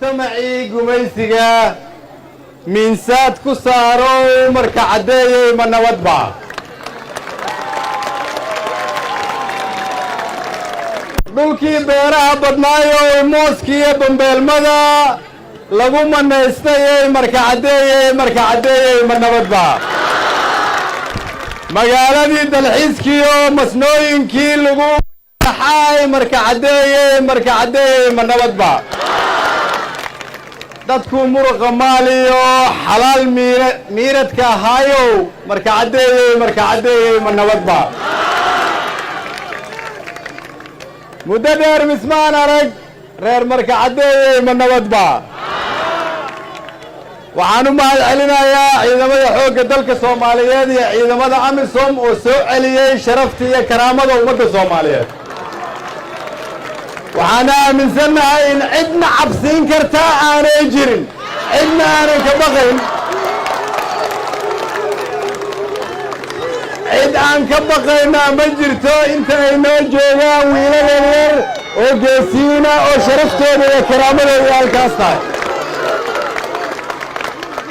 mujtamacii gumaysiga miinsaad ku saaro marka caddeeyey ma nabadba dhulkii beeraha badnaayo mooskiiyo bambeelmada lagu manaystayey marka caddeeyey ma nabadba magaaladii dalxiiskiiyo masnooyinkii lagu xaay marka caddeeyey ma nabadba dadku muruqa maaliyo xalaal miiradka ahaayow marka caddeeyey ma nabadba muddo dheer mismaan arag reer marka caddeeyey ma nabadba waxaan u mahad celinayaa ciidamada xoogga dalka Soomaaliyeed iyo ciidamada AMISOM oo soo celiyey sharaftii iyo karaamada ummadda Soomaaliyeed waxaan aaminsanahay in cidna cabsiin karta aanay jirin cidna aanan ka baqayn cid aan ka baqayna ma jirto inta ay noo joogaan wiilal yar oo geesiina oo sharaftooda iyo karaamadooda halkaas tahay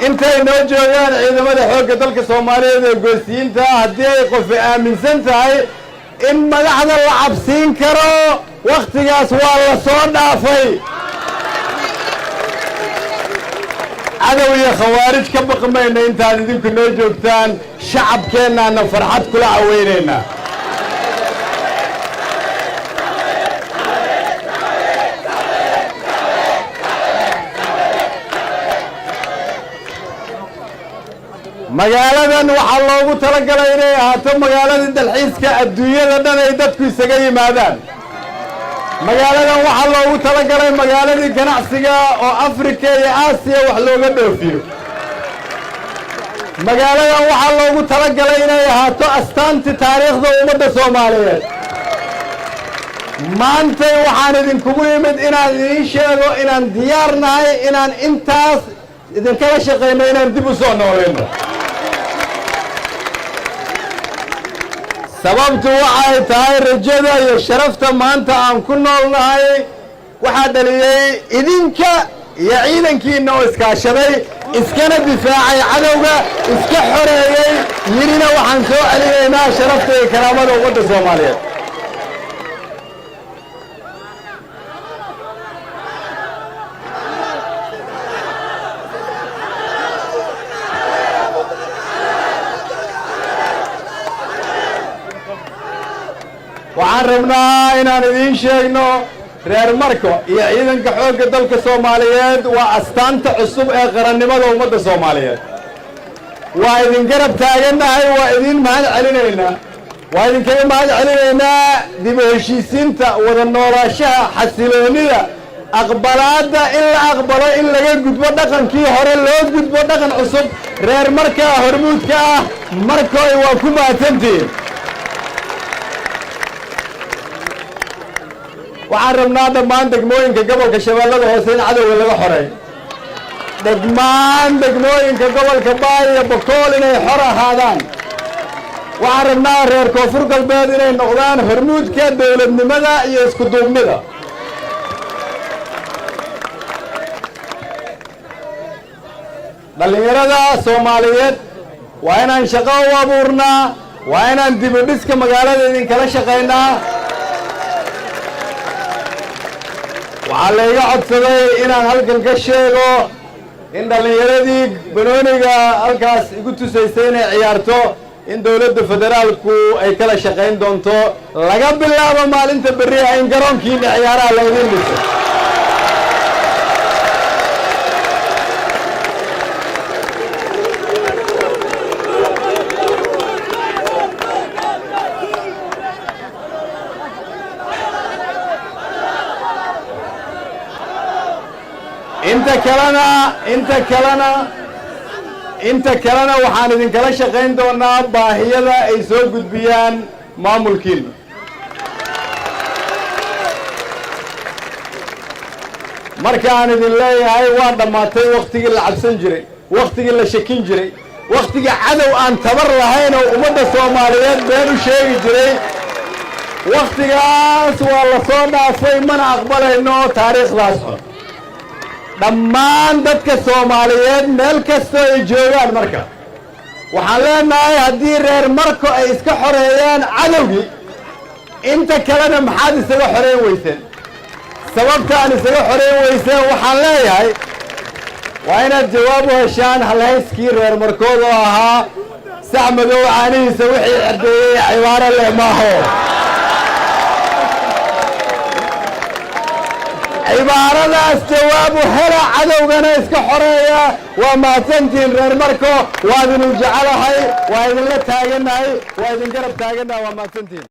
intay noo joogaan ciidamada xoogga dalka Soomaaliyeed ee geesiinta haddii ay qof aaminsan tahay in madaxda la cabsiin karo waqtigaas waa la soo dhaafay cadow iyo khawaarij ka baqmayna intaad idinku noo joogtaan shacabkeennaana farxad kula caweynaynaa magaaladan waxaa loogu talagalay inay ahaato magaaladii dalxiiska adduunyada dhan ay dadku isaga yimaadaan magaaladan waxaa loogu talagalay magaaladii ganacsiga oo Afrika iyo Aasiya wax looga dhoofiyo magaaladan waxaa loogu talagalay inay ahaato astaantii taariikhda ummadda Soomaaliyeed maanta waxaan idinkugu yimid inaan idiin sheego inaan diyaar nahay inaan intaas idinkala shaqeyno inaan dib u soo nooleyno sababtu waxay tahay rajada iyo sharafta maanta aan ku noolnahay waxaa dhaliyey idinka iyo ciidankiina oo iskaashaday iskana difaacay cadowga iska xoreeyey yirina waxaan soo celinaynaa sharafta iyo karaamada ummadda Soomaaliyeed waxaan rabnaa inaan idiin sheegno reer Marko iyo ciidanka xoogga dalka Soomaaliyeed waa astaanta cusub ee qarannimada ummadda Soomaaliyeed waa idin garab taaganahay waa idin mahad celinaynaa dib u heshiisiinta wada noolaanshaha xasiloonida aqbalaadda in la aqbalo in laga gudbo dhaqankii hore loo gudbo dhaqan cusub reer Marka hormuudka ah Markoy waa ku mahadsantihiin waxaan rabnaa dhammaan degmooyinka gobolka Shabeellada Hoose in cadowga laga xoreeyo dhammaan degmooyinka gobolka Baay iyo Boqol inay xor ahaadaan waxaan rabnaa reer Koonfur Galbeed inay noqdaan hormuudka dawladnimada iyo isku duubnida dhalinyarada Soomaaliyeed waa inaan shaqo u abuurnaa waa inaan dib u dhiska magaalada idinkala shaqeynaa waxaa layga codsaday inaan halkan ka sheego in dhalinyaradii banooniga halkaas igu tusaysay inay ciyaarto in dowladda federaalku ay kala shaqayn doonto laga bilaabo maalinta berri ah in garoonkiina ciyaaraha laydin dhiso inta kalena waxaan idinkala shaqayn doonaa baahiyada ay soo gudbiyaan maamulkiina markaan idin leeyahay waa dhammaatay waqtigii la cabsan jiray waqtigii la shakin jiray waqtigii cadow aan tabar lahayn oo ummadda Soomaaliyeed been u sheegi jiray waqtigaas waa la soo dhaafay mana aqbalayno taariikhdaas dhammaan dadka Soomaaliyeed meel kasta ay joogaan marka waxaan leenahay haddii reer Marko ay iska xoreeyaan cadowgii inta kalena maxaad isaga xoreyn weyseen sababta aan isaga xoreyn weyseen waxaan leeyahay waa inaad jawaab u heshaan halhayskii reer Markood oo ahaa sac madow caanihiisa wixii cirdeeyey cibaaro leh maaho cibaaradaas jawaab u hela cadowgana iska xoreeya waa mahadsantihiin reer Marko waa idin jecelahay waa idinla taaganahay waa idin garab taaganahay waa mahadsantihiin